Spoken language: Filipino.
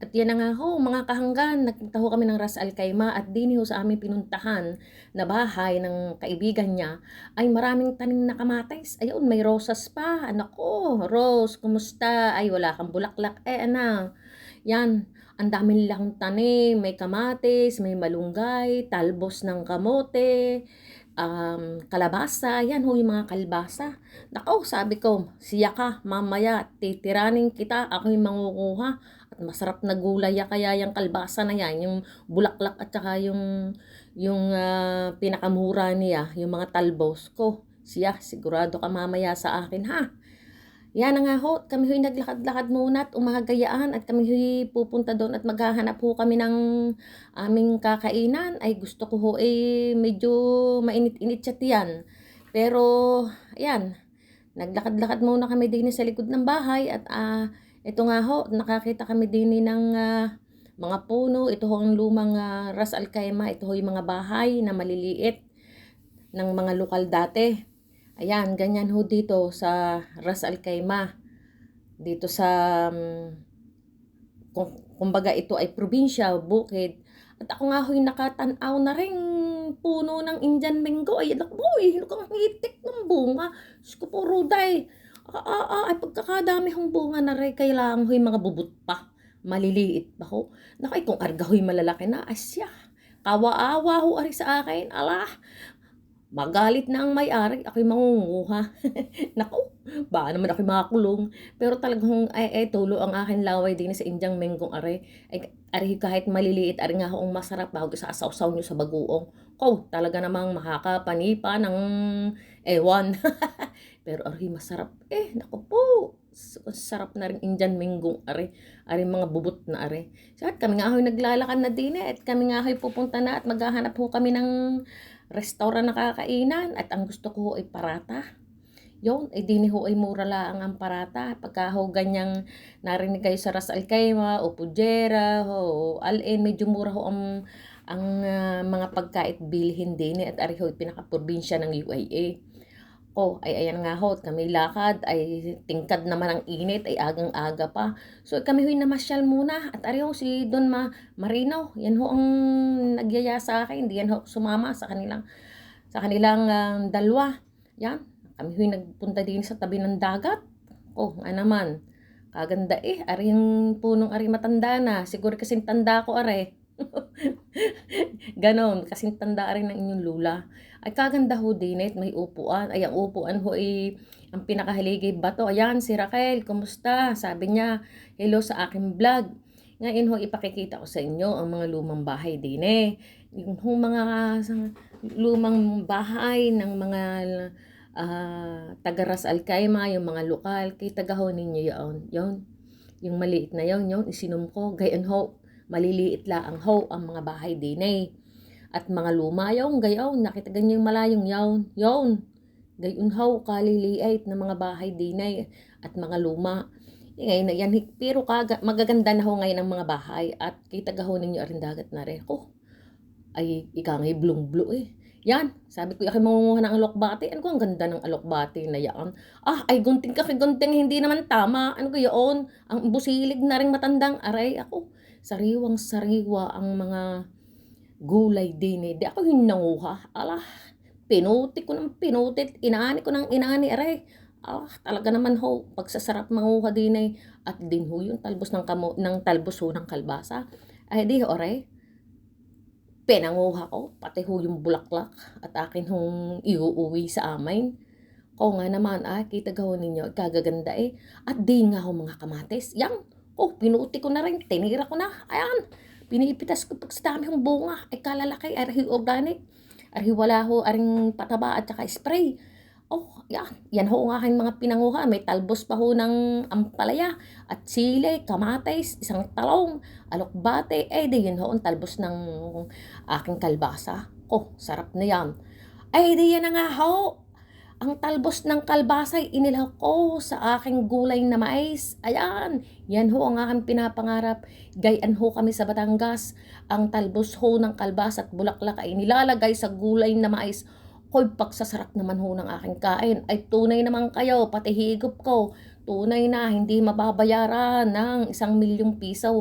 At yan na nga ho, mga kahanggan, nagpunta ho kami ng Ras Al Khaimah at din ho sa aming pinuntahan na bahay ng kaibigan niya ay maraming tanim na kamatis. Ayun, may rosas pa. Anak ko, Rose, kumusta? Ay, wala kang bulaklak. Yan, ang dami nilang tanim. May kamatis, may malunggay, talbos ng kamote, kalabasa. Yan ho yung mga kalabasa. Nako, sabi ko, siya ka, mamaya, titiranin kita, ako yung mangukuha. At masarap na gulay kaya yung kalbasa na yan, yung bulaklak at saka yung pinakamura niya, yung mga talbos ko. Siya, sigurado ka mamaya sa akin ha. Yan na nga ho, kami ho'y naglakad-lakad muna at umahagayaan at kami ho'y pupunta doon at maghahanap ho kami ng aming kakainan. Ay gusto ko ho medyo mainit-init siya tiyan. Pero ayan, naglakad-lakad muna kami din sa likod ng bahay at ito nga ho, nakakita kami din ng mga puno. Ito ho ang lumang Ras Al Khaimah. Ito ho yung mga bahay na maliliit ng mga lokal dati. Ayan, ganyan ho dito sa Ras Al Khaimah. Dito sa, kumbaga ito ay probinsya, bukid. At ako nga ho'y nakatanaw na rin puno ng Indian mango. Ay, anak boy, kang hitik ng bunga. Diyos ko po, Ruday. Ay, pagkakadami hong bunga na rin, kailangan ho'y mga bubut pa. Maliliit pa ho. Nakay, kung arga ho'y malalaki na, asya. Kawa-awa ho ari sa akin. Alah, magalit na ang may-ari, ako'y mangunguha. Naku, baka naman ako'y makakulong. Pero talagang tulo ang akin laway din sa Indiang Menggong are. Ay, ari kahit maliliit, ari nga akong masarap bago sasaw-saw nyo sa bagoong. Ko, talaga namang makakapanipa ng ewan. Pero ari masarap. Naku po. Sarap na rin Indian Menggong are. Ari mga bubot na are. So, at kami nga ako'y naglalakad na din at kami nga ako'y pupunta na at maghahanap ho kami ng restaurant na kakainan at ang gusto ko ay parata. Yun, dini ho ay mura lang ang parata. Pagka ho ganyang narinig kayo sa Ras Al Khaimah o Pujera o Al-Ain, medyo mura ho ang mga pagkait bilhin din at ari ho pinaka-probinsya ng UAE. Ay ayan nga ho, kami lakad, ay tingkad naman ang init, ay agang-aga pa. So kami ho'y namasyal muna at ari ho si Don Marino, yan ho ang nagyaya sa akin, hindi yan ho sumama sa kanilang dalawa. Yan, kami ho'y nagpunta din sa tabi ng dagat. Naman, kaganda ari yung punong ari matanda na, siguro kasing tanda ko are. Ganon, kasing tanda rin ng inyong lula. Ay kaganda ho din may upuan. Ay ang upuan ho ang pinakahaligay bato. Ayan, si Raquel, kumusta? Sabi niya, hello sa aking vlog. Ngayon ho, ipakikita ko sa inyo ang mga lumang bahay din Yung mga lumang bahay ng mga taga Ras Al Khaimah, yung mga lokal. Kita ho ninyo yun. Yung maliit na yun, isinum ko. Gayon ho, maliliit lang ang mga bahay din At mga luma gayon, nakita ganyan yung malayong yon. Gayon ho, kaliliit na mga bahay din at mga luma. Ngayon na yan, pero magaganda na ho ngayon ang mga bahay at kita ho ninyo aring dagat na rin. Ay ika ngay blong-blo Yan, sabi ko, mangunguha ng alokbati. Ano ko, ang ganda ng alokbati na yan. Ay gunting ka kay gunting, hindi naman tama. Ano ko yun? Ang busilig na rin matandang aray. Ako, sariwang-sariwa ang mga gulay din Di ako hinanguha. Pinuti ko ng pinutit. Inaani ko ng inaani aray. Talaga naman ho, pagsasarap manguha din At din ho yung talbos ng talbos ho ng kalbasa. Ay di ho aray. Pinanguha ko, pati ho yung bulaklak at akin hong iuuwi sa amin. Nga naman, kita ho ninyo, kagaganda At di nga ho mga kamatis. Yang, pinuti ko na rin, tinira ko na. Ayan, pinipitas ko pag sa dami hong bunga. Ay kalalaki, arhi organic. Arhi wala ho, aring pataba at saka spray. Yan ho ang aking mga pinanguha. May talbos pa ho ng ampalaya at sili, kamatis, isang talong, alokbate. Di yun ho ang talbos ng aking kalbasa. Sarap na yan. Di yan na nga ho. Ang talbos ng kalbasa ay inilaw ko sa aking gulay na mais. Ayan, yan ho ang aking pinapangarap. Gayan ho kami sa Batangas. Ang talbos ho ng kalbasa at bulaklak ay nilalagay sa gulay na mais. Pagsasarap naman ho ng aking kain. Ay tunay naman kayo, pati higop ko. Tunay na, hindi mababayaran ng 1,000,000 piso.